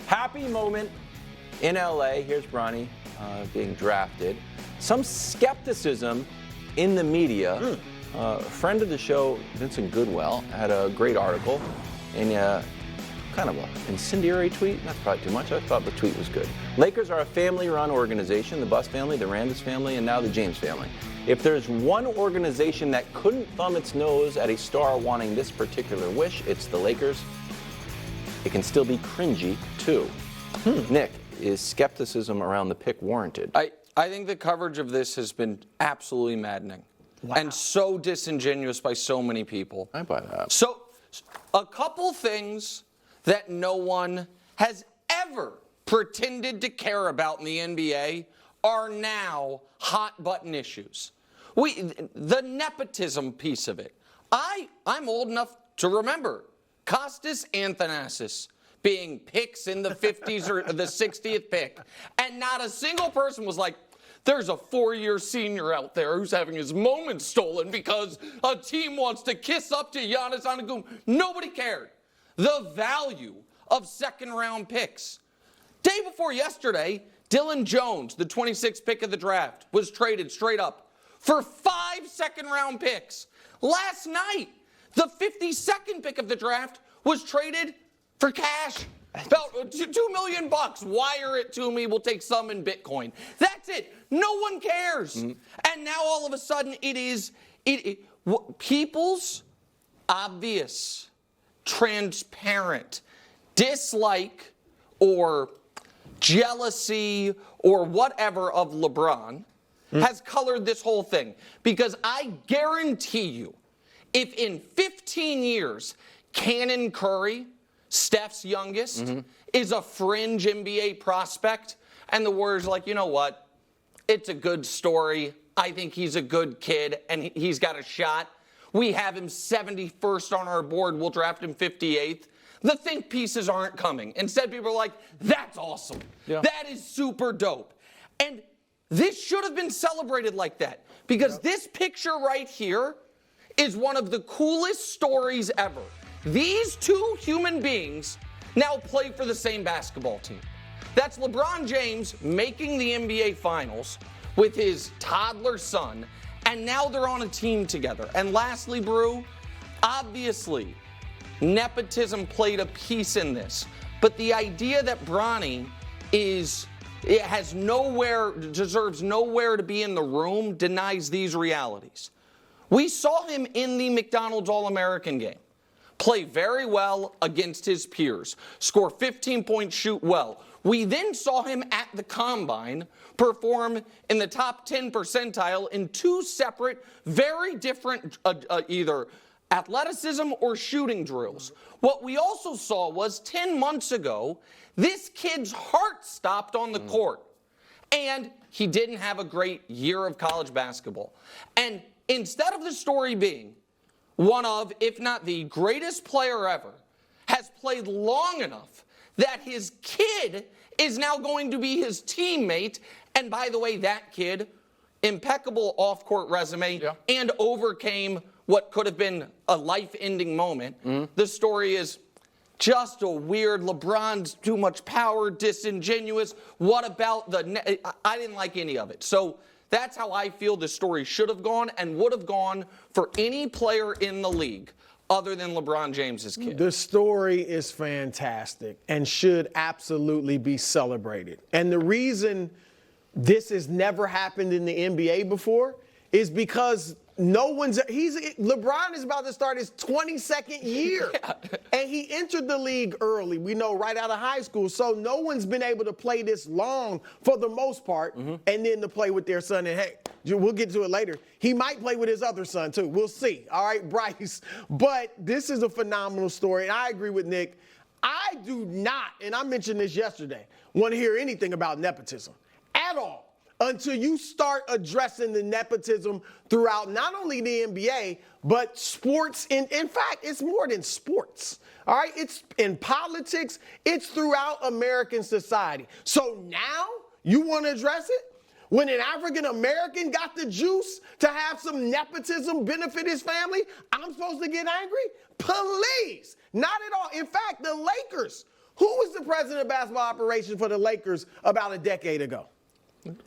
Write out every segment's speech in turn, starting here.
Happy moment in LA. Here's Bronny being drafted. Some skepticism in the media. A friend of the show, Vincent Goodwell, had a great article in kind of an incendiary tweet. That's probably too much. I thought the tweet was good. Lakers are a family-run organization, the Buss family, the Randis family, and now the James family. If there's one organization that couldn't thumb its nose at a star wanting this particular wish, it's the Lakers. It can still be cringy, too. Nick, is skepticism around the pick warranted? I think the coverage of this has been absolutely maddening. Wow. And so disingenuous by so many people. I buy that. So, a couple things that no one has ever pretended to care about in the NBA are now hot button issues. The nepotism piece of it. I'm old enough to remember Costas Athanasiou being picks in the 50s or the 60th pick, and not a single person was like, there's a 4-year senior out there who's having his moment stolen because a team wants to kiss up to Giannis Antetokounmpo. Nobody cared. The value of second-round picks. Day before yesterday, Dylan Jones, the 26th pick of the draft, was traded straight up for 5 second-round picks. Last night, the 52nd pick of the draft was traded for cash. About $2 million. Wire it to me. We'll take some in Bitcoin. That's it. No one cares. And now all of a sudden people's obvious, transparent dislike or jealousy or whatever of LeBron has colored this whole thing. Because I guarantee you, if in 15 years, Cannon Curry, Steph's youngest, is a fringe NBA prospect, and the Warriors are like, you know what? It's a good story. I think he's a good kid, and he's got a shot. We have him 71st on our board. We'll draft him 58th. The think pieces aren't coming. Instead, people are like, that's awesome. Yeah. That is super dope. And this should have been celebrated like that, because this picture right here is one of the coolest stories ever. These two human beings now play for the same basketball team. That's LeBron James making the NBA Finals with his toddler son, and now they're on a team together. And lastly, Brew, obviously, nepotism played a piece in this. But the idea that Bronny deserves nowhere to be in the room denies these realities. We saw him in the McDonald's All-American game. Play very well against his peers, score 15 points, shoot well. We then saw him at the Combine perform in the top 10 percentile in 2 separate, very different either athleticism or shooting drills. What we also saw was 10 months ago, this kid's heart stopped on the court, and he didn't have a great year of college basketball. And instead of the story being one of, if not the greatest player ever, has played long enough that his kid is now going to be his teammate. And by the way, that kid, impeccable off-court resume, and overcame what could have been a life-ending moment. The story is just a weird, LeBron's too much power, disingenuous. What about I didn't like any of it. So that's how I feel the story should have gone and would have gone for any player in the league other than LeBron James's kid. The story is fantastic and should absolutely be celebrated. And the reason this has never happened in the NBA before is because LeBron is about to start his 22nd year. And he entered the league early, we know, right out of high school. So no one's been able to play this long for the most part, and then to play with their son. And hey, we'll get to it later. He might play with his other son too. We'll see. All right, Bryce. But this is a phenomenal story. And I agree with Nick. I do not, and I mentioned this yesterday, want to hear anything about nepotism at all until you start addressing the nepotism throughout not only the NBA, but sports. In fact, it's more than sports. All right, it's in politics. It's throughout American society. So now you want to address it? When an African American got the juice to have some nepotism benefit his family, I'm supposed to get angry? Please, not at all. In fact, the Lakers, Who was the president of basketball operations for the Lakers about a decade ago?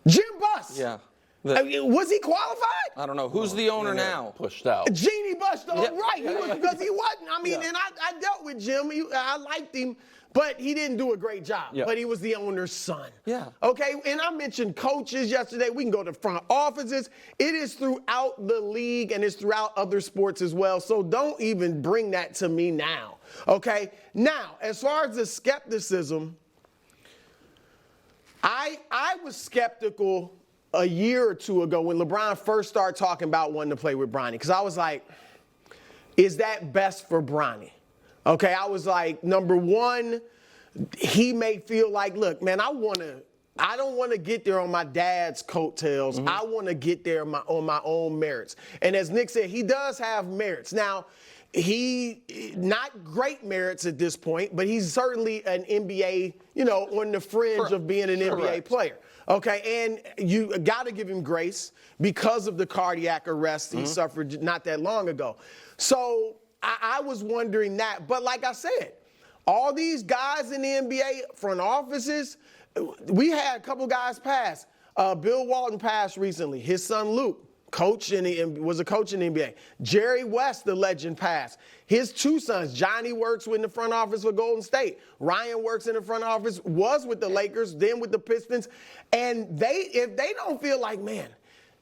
Jim Buss. Yeah. I mean, was he qualified? I don't know. Who's the owner now? Pushed out. Jeannie Buss, though, Yeah. right. Because he wasn't. I mean, and I dealt with Jim. I liked him, but he didn't do a great job. Yeah. But he was the owner's son. Yeah. Okay, and I mentioned coaches yesterday. We can go to front offices. It is throughout the league, and it's throughout other sports as well. So don't even bring that to me now. Okay? Now, as far as the skepticism, I was skeptical a year or two ago when LeBron first started talking about wanting to play with Bronny, because I was like, is that best for Bronny? Okay, I was like, number one, he may feel like, look, man, I don't want to get there on my dad's coattails. I want to get there on my own merits. And as Nick said, he does have merits. Now, not great merits at this point, but he's certainly an NBA, on the fringe of being an NBA player. Okay, and you got to give him grace because of the cardiac arrest he suffered not that long ago. So I was wondering that. But like I said, all these guys in the NBA front offices, we had a couple guys pass. Bill Walton passed recently. His son Luke, was a coach in the NBA. Jerry West, the legend, passed. His two sons, Johnny works in the front office for Golden State. Ryan works in the front office, was with the Lakers, then with the Pistons. And if they don't feel like, man,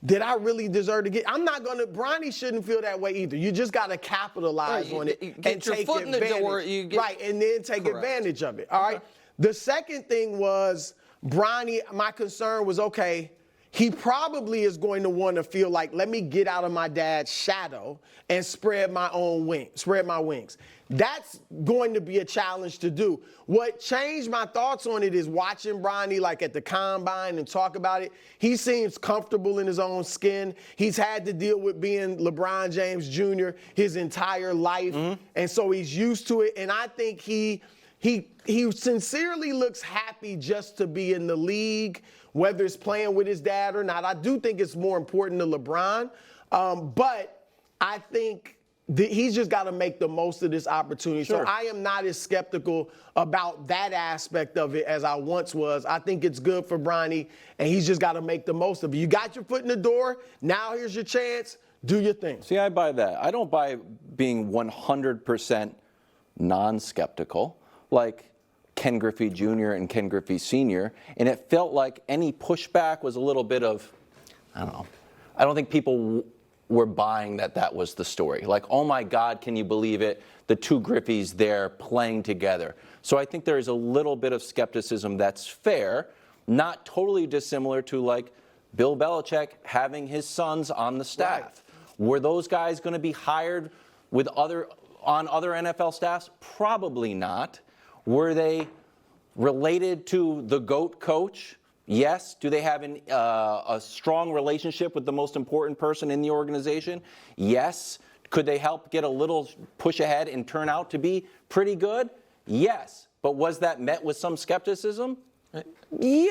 did I really deserve to get? Bronny shouldn't feel that way either. You just got to capitalize on it and get your take foot in the door. Right, and then take advantage of it. All right. The second thing was Bronny, my concern was, okay, he probably is going to want to feel like, let me get out of my dad's shadow and spread my wings. That's going to be a challenge to do. What changed my thoughts on it is watching Bronny like at the combine and talk about it. He seems comfortable in his own skin. He's had to deal with being LeBron James Jr. his entire life. And so he's used to it. And I think he sincerely looks happy just to be in the league, whether it's playing with his dad or not. I do think it's more important to LeBron, but I think he's just got to make the most of this opportunity. Sure. So I am not as skeptical about that aspect of it as I once was. I think it's good for Bronny, and he's just got to make the most of it. You got your foot in the door. Now here's your chance. Do your thing. See, I buy that. I don't buy being 100% non-skeptical, like Ken Griffey Jr. and Ken Griffey Sr., and it felt like any pushback was a little bit of, I don't know. I don't think people were buying that was the story. Like, oh my God, can you believe it? The two Griffeys there playing together. So I think there is a little bit of skepticism that's fair, not totally dissimilar to like Bill Belichick having his sons on the staff. Right. Were those guys going to be hired on other NFL staffs? Probably not. Were they related to the GOAT coach? Yes. Do they have a strong relationship with the most important person in the organization? Yes. Could they help get a little push ahead and turn out to be pretty good? Yes. But was that met with some skepticism? Yeah.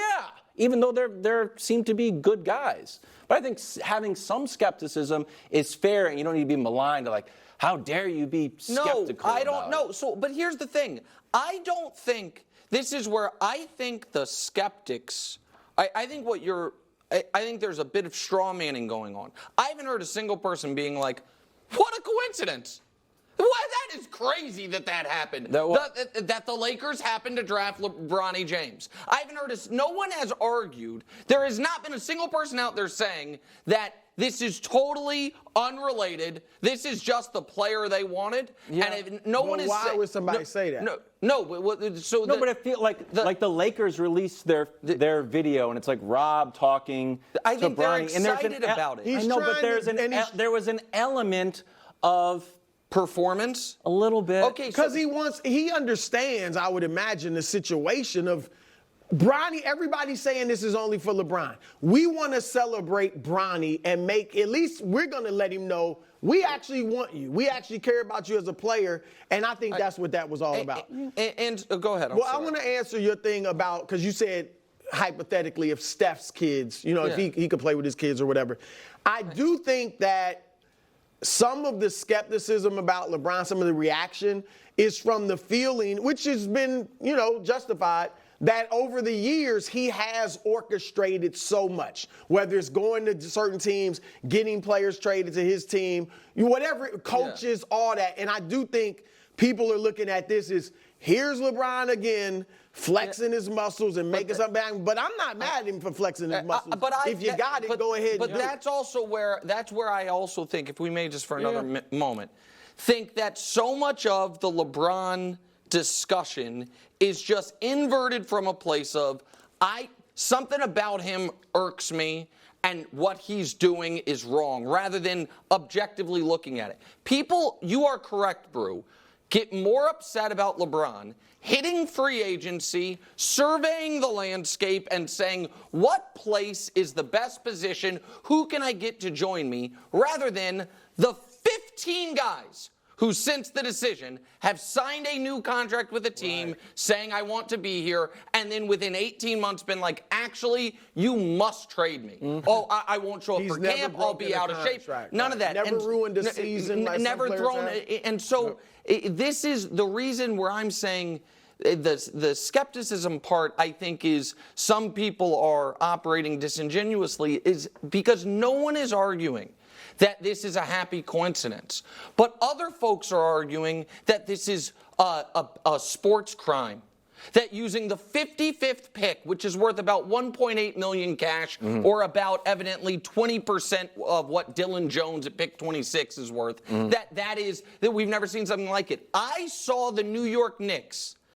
Even though there seem to be good guys. But I think having some skepticism is fair, and you don't need to be maligned to like, how dare you be skeptical? No, I don't know. So, but here's the thing. I don't think this is where I think the skeptics. I think there's a bit of straw manning going on. I haven't heard a single person being like, "What a coincidence! Why, that is crazy that happened. That the Lakers happened to draft Bronny James." I haven't heard no one has argued. There has not been a single person out there saying that this is totally unrelated. This is just the player they wanted. Yeah. And if no one is why would somebody say that? But I feel like the Lakers released their video, and it's like Rob talking I to think they're Bronny, and excited about it. I know, but there was an element of performance. a little bit. Okay, Because he understands, I would imagine, the situation of Bronny. Everybody's saying this is only for LeBron. We want to celebrate Bronny and at least we're going to let him know we actually want you. We actually care about you as a player, and I think that's what that was all about. And go ahead. I want to answer your thing about, because you said hypothetically if Steph's kids, if he could play with his kids or whatever. I do think that some of the skepticism about LeBron, some of the reaction is from the feeling, which has been, justified, that over the years he has orchestrated so much, whether it's going to certain teams, getting players traded to his team, whatever, coaches, all that. And I do think people are looking at this as, here's LeBron again, flexing his muscles and making something happen. But I'm not mad at him for flexing his muscles. If you got it, go ahead. But that's where I also think, if we may just for another moment, think that so much of the LeBron discussion is just inverted from a place of something about him irks me and what he's doing is wrong, rather than objectively looking at it. People, you are correct, Brew, get more upset about LeBron hitting free agency, surveying the landscape, and saying, what place is the best position? Who can I get to join me? Rather than the 15 guys who, since the decision, have signed a new contract with a team saying, I want to be here, and then within 18 months been like, actually, you must trade me. Oh, I won't show up for camp. I'll be out of shape. None of that. Never ruined a season. Never thrown. And so this is the reason where I'm saying the skepticism part, I think, is some people are operating disingenuously, is because no one is arguing that this is a happy coincidence. But other folks are arguing that this is a sports crime. That using the 55th pick, which is worth about $1.8 million cash, or about evidently 20% of what Dylan Jones at pick 26 is worth, that we've never seen something like it. I saw the New York Knicks